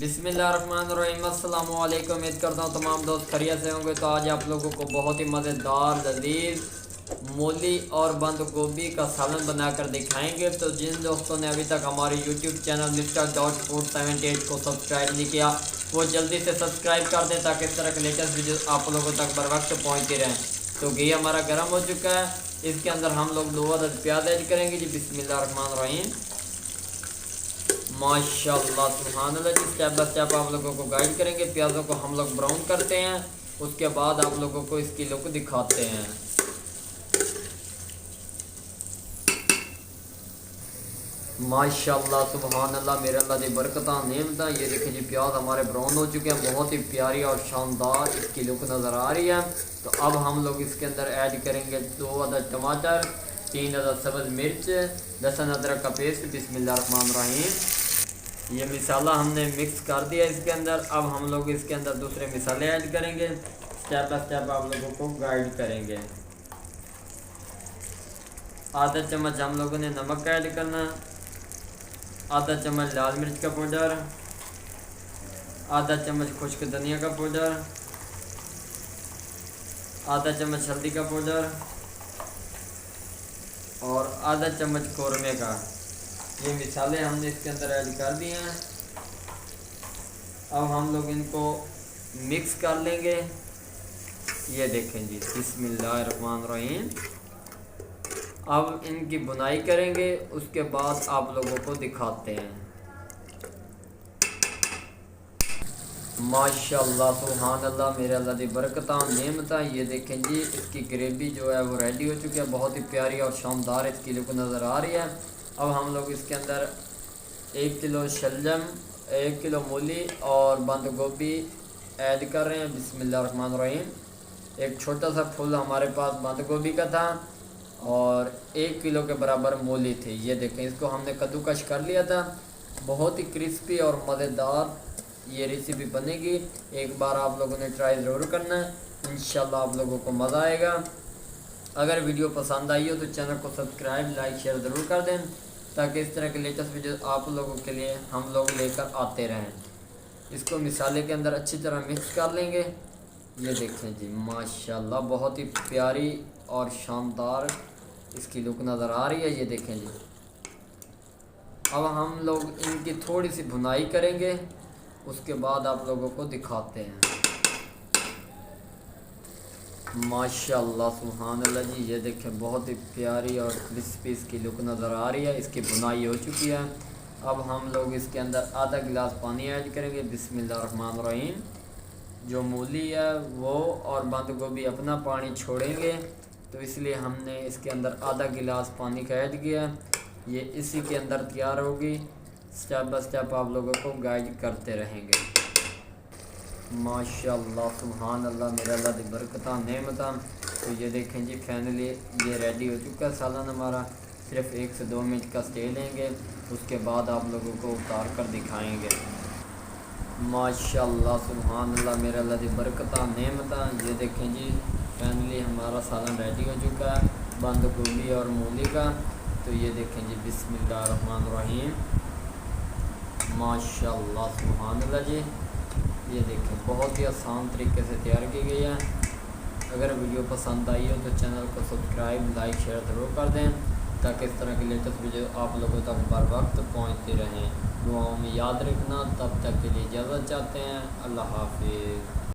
बिस्मिल्लाहिर्रहमानिर्रहीम। अस्सलाम वालेकुम। उम्मीद करता हूँ तमाम दोस्त खैरियत से होंगे। तो आज आप लोगों को बहुत ही मज़ेदार लजीज मूली और बंद गोभी का सालन बनाकर दिखाएंगे। तो जिन दोस्तों ने अभी तक हमारे यूट्यूब चैनल Mr.Food78 को सब्सक्राइब नहीं किया वो जल्दी से सब्सक्राइब कर दें ताकि इस तरह के लेटेस्ट वीडियो आप लोगों तक बर वक्त पहुँचती रहें। तो घी हमारा गर्म हो चुका है, इसके अंदर हम लोग 2 अदद प्याज ऐड करेंगे जी। बिस्मिल्लाहिर्रहमानिर्रहीम। माशाल्लाह सुभानअल्लाह जी। स्टेप बाय स्टेप आप लोगों को गाइड करेंगे। प्याज़ों को हम लोग ब्राउन करते हैं, उसके बाद आप लोगों को इसकी लुक दिखाते हैं। माशाल्लाह सुभानअल्लाह, मेरे अल्लाह की बरकत नेमत। ये देखिए जी, प्याज हमारे ब्राउन हो चुके हैं, बहुत ही प्यारी और शानदार इसकी लुक नज़र आ रही है। तो अब हम लोग इसके अंदर ऐड करेंगे 2 अदद टमाटर, 3 अदद सब्ज़ मिर्च, लहसुन अदरक का पेस्ट। बिस्मिल्लाहिर्रहमानिर्रहीम। ये मिसाला हमने मिक्स कर दिया इसके अंदर। अब हम लोग इसके अंदर दूसरे मिसाले ऐड करेंगे, स्टेप बाय स्टेप आप लोगों को गाइड करेंगे। आधा चम्मच हम लोगों ने नमक ऐड करना, आधा चम्मच लाल मिर्च का पाउडर, आधा चम्मच खुश्क धनिया का पाउडर, आधा चम्मच हल्दी का पाउडर और आधा चम्मच कौरमे का। ये मिसाले हमने इसके अंदर ऐड कर दिए हैं। अब हम लोग इनको मिक्स कर लेंगे। ये देखें जी, बिस्मिल्लाहिर्रहमानिर्रहीम। अब इनकी बुनाई करेंगे, उसके बाद आप लोगों को दिखाते हैं। माशाल्लाह सुभानअल्लाह, मेरे अल्लाह की बरकत नेमत। ये देखें जी, इसकी ग्रेवी जो है वो रेडी हो चुकी है, बहुत ही प्यारी और शानदार इसकी लुक नज़र आ रही है। अब हम लोग इसके अंदर 1 किलो शलजम, 1 किलो मूली और बंद गोभी ऐड कर रहे हैं। बिस्मिल्लाहिर्रहमानिर्रहीम। एक छोटा सा फूल हमारे पास बंद गोभी का था और 1 किलो के बराबर मूली थी। ये देखें, इसको हमने कद्दूकश कर लिया था। बहुत ही क्रिस्पी और मज़ेदार ये रेसिपी बनेगी। एक बार आप लोगों ने ट्राई ज़रूर करना है, इंशाल्लाह आप लोगों को मज़ा आएगा। अगर वीडियो पसंद आई हो तो चैनल को सब्सक्राइब, लाइक, शेयर ज़रूर कर दें ताकि इस तरह के लेटेस्ट वीडियो आप लोगों के लिए हम लोग लेकर आते रहें। इसको मिसाले के अंदर अच्छी तरह मिक्स कर लेंगे। ये देखें जी, माशाल्लाह बहुत ही प्यारी और शानदार इसकी लुक नज़र आ रही है। ये देखें जी, अब हम लोग इनकी थोड़ी सी भुनाई करेंगे, उसके बाद आप लोगों को दिखाते हैं। माशाल्लाह सुभानअल्लाह जी। ये देखें, बहुत ही प्यारी और क्रिस्पी इसकी लुक नज़र आ रही है। इसकी बुनाई हो चुकी है। अब हम लोग इसके अंदर आधा गिलास पानी ऐड करेंगे। बिस्मिल्लाहिर्रहमानिर्रहीम। जो मूली है वो और बंद गोभी अपना पानी छोड़ेंगे, तो इसलिए हमने इसके अंदर आधा गिलास पानी का ऐड किया। ये इसी के अंदर तैयार होगी। स्टेप बाय स्टेप आप लोगों को गाइड करते रहेंगे। माशाल्लाह सुभानअल्लाह, मेरे अल्लाह की बरकत नेमत। तो ये देखें जी, फाइनली ये रेडी हो चुका है सालन हमारा। सिर्फ 1 से 2 मिनट का स्टे लेंगे, उसके बाद आप लोगों को उतार कर दिखाएंगे। माशाल्लाह सुभानअल्लाह, मेरे अल्लाह की बरकत नेमत। ये देखें जी, फाइनली हमारा सालन रेडी हो चुका है बंद गोभी और मूली का। तो ये देखें जी, बिस्मिल्लाहिर्रहमानिर्रहीम। माशाल्लाह सुभानअल्लाह जी। ये देखें, बहुत ही आसान तरीके से तैयार की गई है। अगर वीडियो पसंद आई हो तो चैनल को सब्सक्राइब, लाइक, शेयर ज़रूर कर दें ताकि इस तरह की लेटेस्ट वीडियो आप लोगों तक बर वक्त पहुँचती रहें। दुआओं में याद रखना। तब तक के लिए इजाज़त चाहते हैं। अल्लाह हाफिज़।